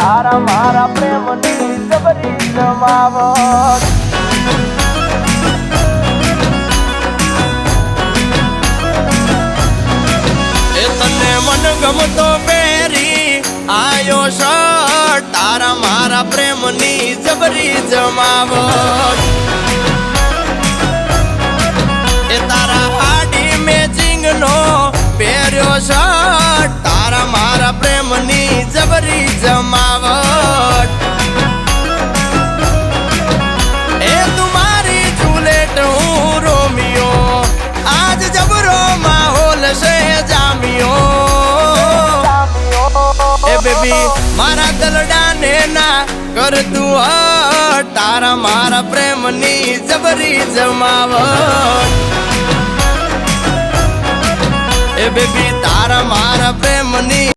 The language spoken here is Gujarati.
તારા મારા પ્રેમની જબરી જમાવટ એ તને મન ગમતો પહેરી આયો શર્ટ તારા મારા પ્રેમની જબરી જમાવટ એ તારા હાડી મેચિંગ નો પહેર્યો શર્ટ તારા મારા પ્રેમની જબરી જમાવટ એ તું મારી જુલેટ હું રોમિયો આજ જબરો માહોલ છે જામિયો એ બેબી મારા દલડાને ના કર તું હટ તારા મારા પ્રેમની જબરી જમાવટ એ બેબી તારા મારા પ્રેમની